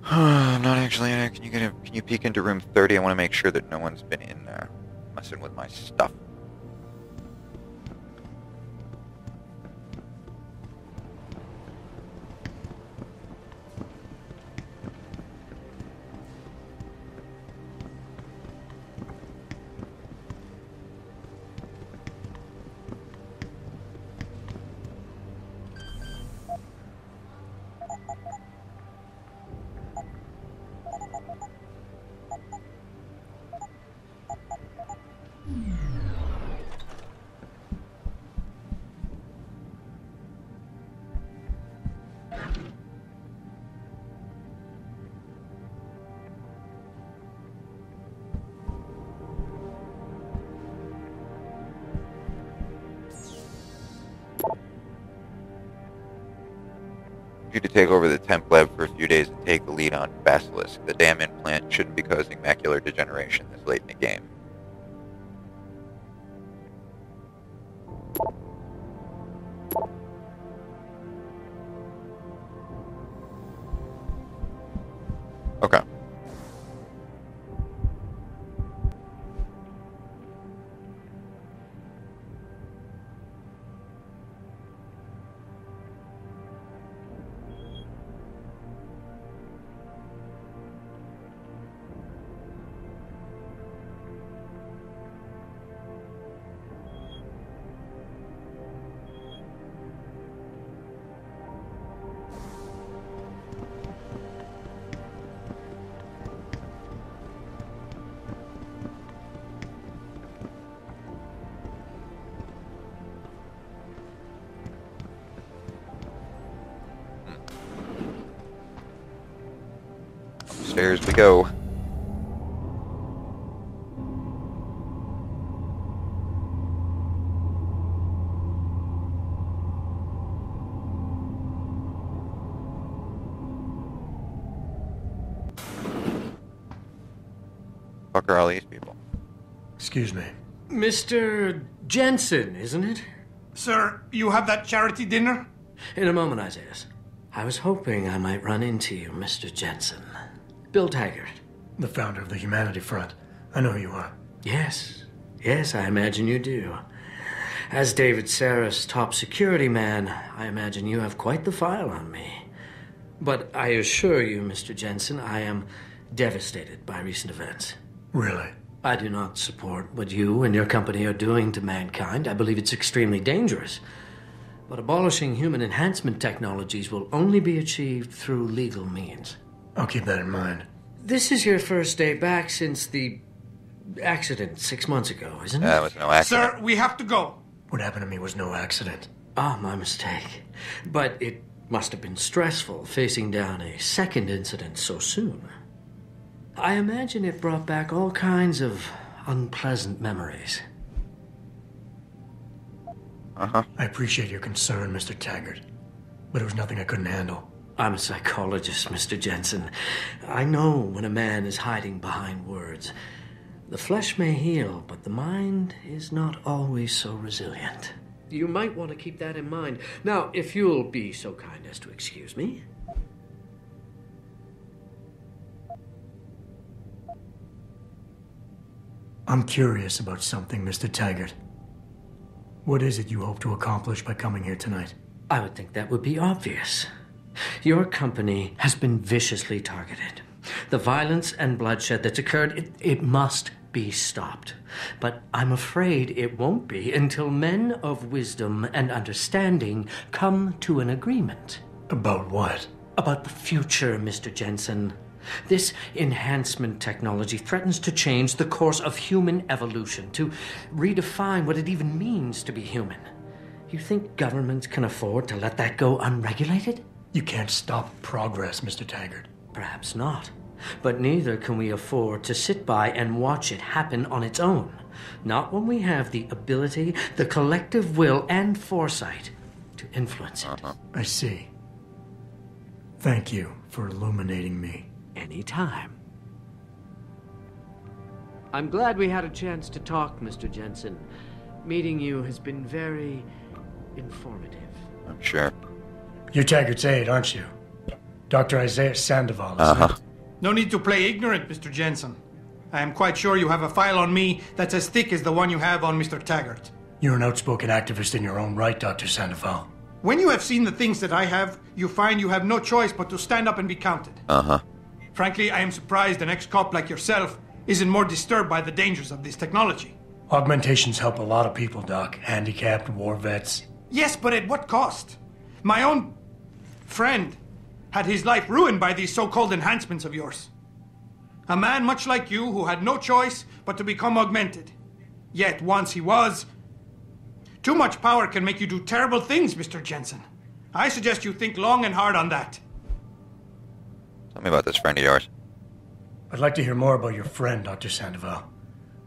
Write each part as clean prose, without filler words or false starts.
I'm not actually in it. Can you peek into room 30? I want to make sure that no one's been in there messing with my stuff. You to take over the temp lab for a few days and take the lead on Basilisk. The damn implant shouldn't be causing macular degeneration this late in the game. Okay. Upstairs we go. Fuck are all these people? Excuse me. Mr. Jensen, isn't it? Sir, you have that charity dinner? In a moment, Isaiah. I was hoping I might run into you, Mr. Jensen. Bill Taggart. The founder of the Humanity Front. I know who you are. Yes. Yes, I imagine you do. As David Sarah's top security man, I imagine you have quite the file on me. But I assure you, Mr. Jensen, I am devastated by recent events. Really? I do not support what you and your company are doing to mankind. I believe it's extremely dangerous. But abolishing human enhancement technologies will only be achieved through legal means. I'll keep that in mind. This is your first day back since the accident 6 months ago, isn't it? That was no accident. Sir, we have to go. What happened to me was no accident. Ah, my mistake. But it must have been stressful facing down a second incident so soon. I imagine it brought back all kinds of unpleasant memories. Uh-huh. I appreciate your concern, Mr. Taggart, but it was nothing I couldn't handle. I'm a psychologist, Mr. Jensen. I know when a man is hiding behind words. The flesh may heal, but the mind is not always so resilient. You might want to keep that in mind. Now, if you'll be so kind as to excuse me. I'm curious about something, Mr. Taggart. What is it you hope to accomplish by coming here tonight? I would think that would be obvious. Your company has been viciously targeted. The violence and bloodshed that's occurred, it must be stopped. But I'm afraid it won't be until men of wisdom and understanding come to an agreement. About what? About the future, Mr. Jensen. This enhancement technology threatens to change the course of human evolution, to redefine what it even means to be human. You think governments can afford to let that go unregulated? You can't stop progress, Mr. Taggart. Perhaps not. But neither can we afford to sit by and watch it happen on its own. Not when we have the ability, the collective will, and foresight to influence it. I see. Thank you for illuminating me. Anytime. I'm glad we had a chance to talk, Mr. Jensen. Meeting you has been very informative. I'm sure. You're Taggart's aide, aren't you? Dr. Isaiah Sandoval, isn't it? No need to play ignorant, Mr. Jensen. I am quite sure you have a file on me that's as thick as the one you have on Mr. Taggart. You're an outspoken activist in your own right, Dr. Sandoval. When you have seen the things that I have, you find you have no choice but to stand up and be counted. Frankly, I am surprised an ex-cop like yourself isn't more disturbed by the dangers of this technology. Augmentations help a lot of people, Doc. Handicapped, war vets. Yes, but at what cost? My own friend had his life ruined by these so-called enhancements of yours. A man much like you who had no choice but to become augmented. Yet once he was... Too much power can make you do terrible things, Mr. Jensen. I suggest you think long and hard on that. Tell me about this friend of yours. I'd like to hear more about your friend, Dr. Sandoval.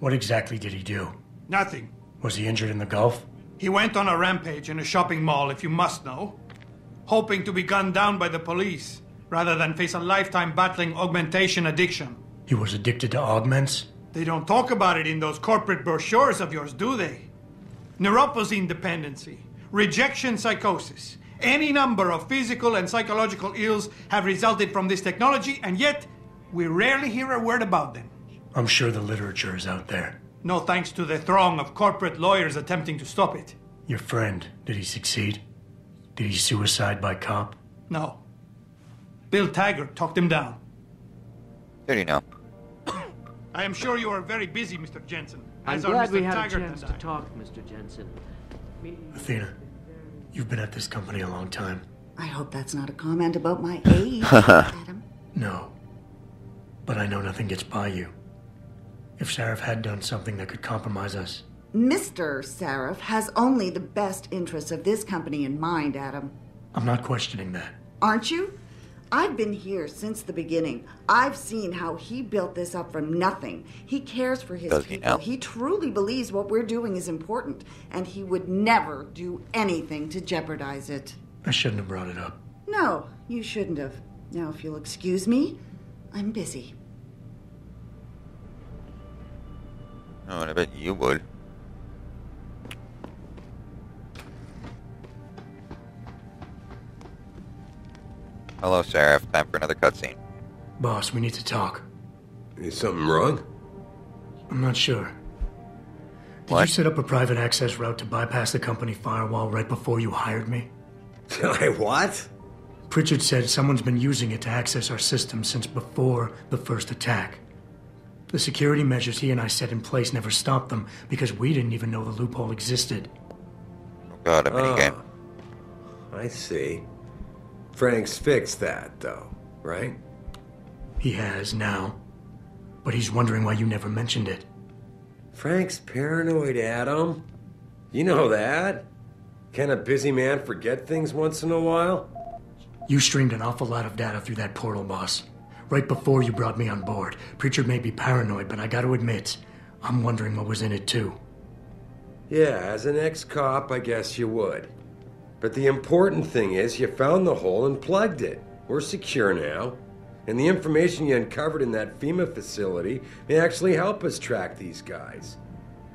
What exactly did he do? Nothing. Was he injured in the Gulf? He went on a rampage in a shopping mall, if you must know, hoping to be gunned down by the police, rather than face a lifetime battling augmentation addiction. He was addicted to augments? They don't talk about it in those corporate brochures of yours, do they? Neuroposine dependency, rejection psychosis, any number of physical and psychological ills have resulted from this technology, and yet we rarely hear a word about them. I'm sure the literature is out there. No thanks to the throng of corporate lawyers attempting to stop it. Your friend, did he succeed? Did he suicide by cop? No. Bill Taggart talked him down. Did he know? I am sure you are very busy, Mr. Jensen. I'm As are glad Mr. we had a Taggart chance and to I. talk, Mr. Jensen. Athena, you've been at this company a long time. I hope that's not a comment about my age, Adam. No. But I know nothing gets by you. If Sarif had done something that could compromise us... Mr. Sarif has only the best interests of this company in mind, Adam. I'm not questioning that. Aren't you? I've been here since the beginning. I've seen how he built this up from nothing. He cares for his Does he people. now? He truly believes what we're doing is important, and he would never do anything to jeopardize it. I shouldn't have brought it up. No, you shouldn't have. Now, if you'll excuse me, I'm busy. Oh, and I bet you would. Hello, Sarah. Time for another cutscene. Boss, we need to talk. Is something wrong? I'm not sure. Did What? you set up a private access route to bypass the company firewall right before you hired me? What? Pritchard said someone's been using it to access our system since before the first attack. The security measures he and I set in place never stopped them because we didn't even know the loophole existed. Oh god, a minigame. I see. Frank's fixed that, though, right? He has now. But he's wondering why you never mentioned it. Frank's paranoid, Adam. You know that. Can a busy man forget things once in a while? You streamed an awful lot of data through that portal, boss. Right before you brought me on board. Pritchard may be paranoid, but I gotta admit, I'm wondering what was in it too. Yeah, as an ex-cop, I guess you would. But the important thing is you found the hole and plugged it. We're secure now. And the information you uncovered in that FEMA facility may actually help us track these guys.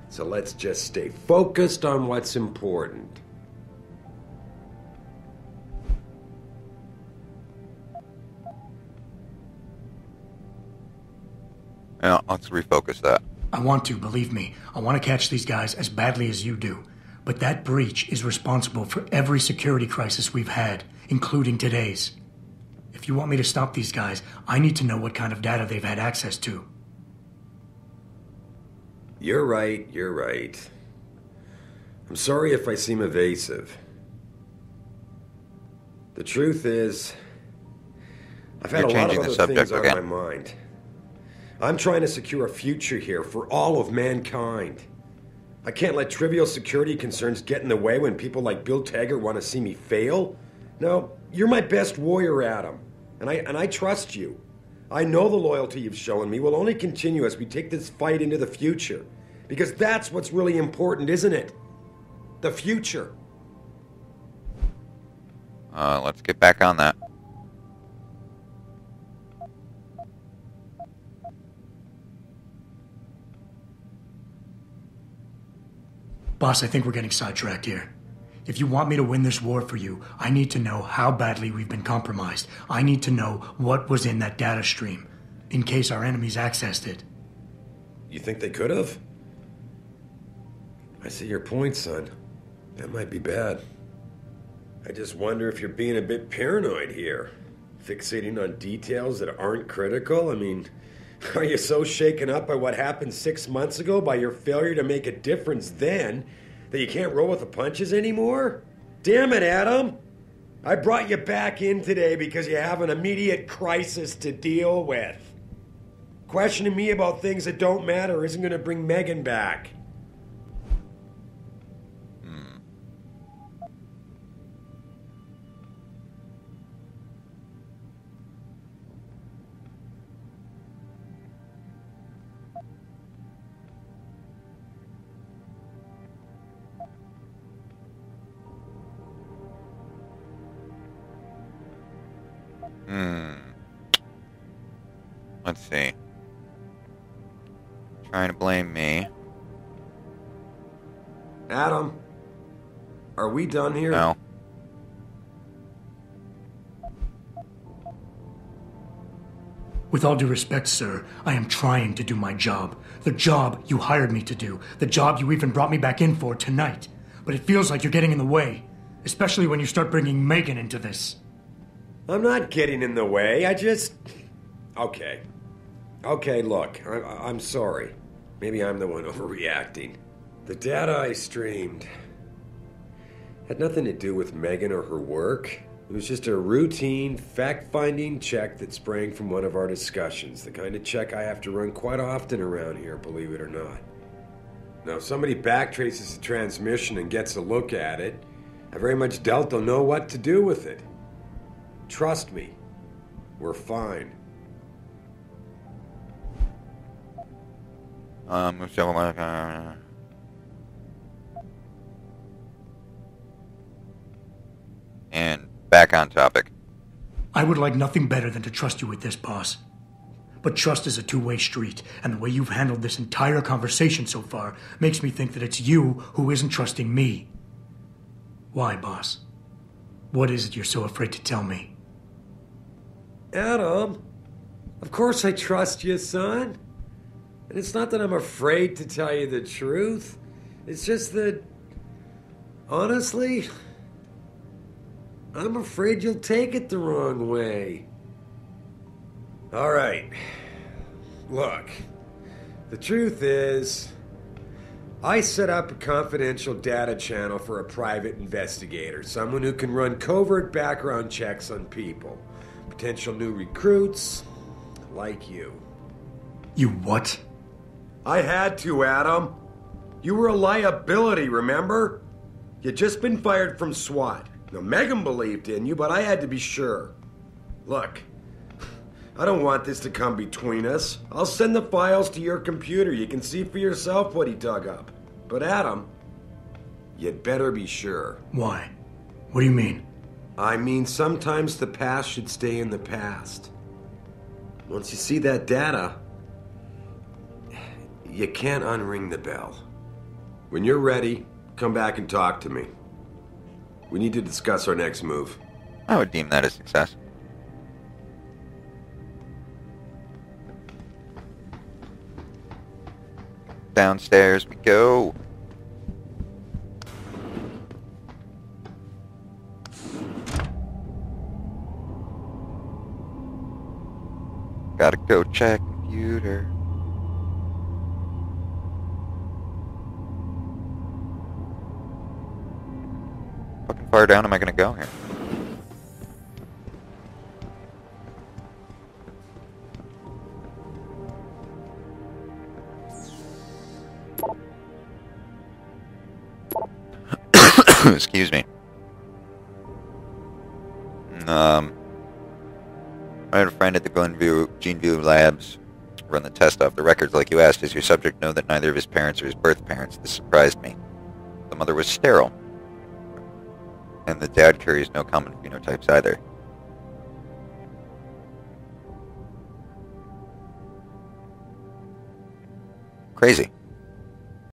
So let's just stay focused on what's important. Yeah, let's refocus that. I want to, believe me. I want to catch these guys as badly as you do. But that breach is responsible for every security crisis we've had, including today's. If you want me to stop these guys, I need to know what kind of data they've had access to. You're right, you're right. I'm sorry if I seem evasive. The truth is, I've had You're a lot of changing the other subject things on again. my mind. I'm trying to secure a future here for all of mankind. I can't let trivial security concerns get in the way when people like Bill Taggart want to see me fail. No, you're my best warrior, Adam, and I trust you. I know the loyalty you've shown me will only continue as we take this fight into the future, because that's what's really important, isn't it? The future. Let's get back on that. Boss, I think we're getting sidetracked here. If you want me to win this war for you, I need to know how badly we've been compromised. I need to know what was in that data stream, in case our enemies accessed it. You think they could have? I see your point, son. That might be bad. I just wonder if you're being a bit paranoid here. Fixating on details that aren't critical? I mean, are you so shaken up by what happened 6 months ago, by your failure to make a difference then, that you can't roll with the punches anymore? Damn it, Adam! I brought you back in today because you have an immediate crisis to deal with. Questioning me about things that don't matter isn't going to bring Megan back. Let's see. Trying to blame me. Adam, are we done here? No. With all due respect, sir, I am trying to do my job. The job you hired me to do. The job you even brought me back in for tonight. But it feels like you're getting in the way. Especially when you start bringing Megan into this. I'm not getting in the way. I just... Okay, look, I'm sorry. Maybe I'm the one overreacting. The data I streamed had nothing to do with Megan or her work. It was just a routine, fact-finding check that sprang from one of our discussions. The kind of check I have to run quite often around here, believe it or not. Now, if somebody backtraces the transmission and gets a look at it, I very much doubt they'll know what to do with it. Trust me, we're fine. And back on topic. I would like nothing better than to trust you with this, boss. But trust is a two-way street, and the way you've handled this entire conversation so far makes me think that it's you who isn't trusting me. Why, boss? What is it you're so afraid to tell me? Adam, of course I trust you, son. And it's not that I'm afraid to tell you the truth. It's just that, honestly, I'm afraid you'll take it the wrong way. All right. Look, the truth is, I set up a confidential data channel for a private investigator, someone who can run covert background checks on people, potential new recruits, like you. You what? I had to, Adam. You were a liability, remember? You'd just been fired from SWAT. Now, Megan believed in you, but I had to be sure. Look, I don't want this to come between us. I'll send the files to your computer. You can see for yourself what he dug up. But Adam, you'd better be sure. Why? What do you mean? I mean, sometimes the past should stay in the past. Once you see that data, you can't unring the bell. When you're ready, come back and talk to me. We need to discuss our next move. I would deem that a success. Downstairs we go. Gotta go check computer. Fucking far down am I gonna go here? Excuse me. I had a friend at the Geneview Labs run the test off the records like you asked. Does your subject know that neither of his parents are his birth parents? This surprised me. The mother was sterile. And the dad carries no common phenotypes either. Crazy.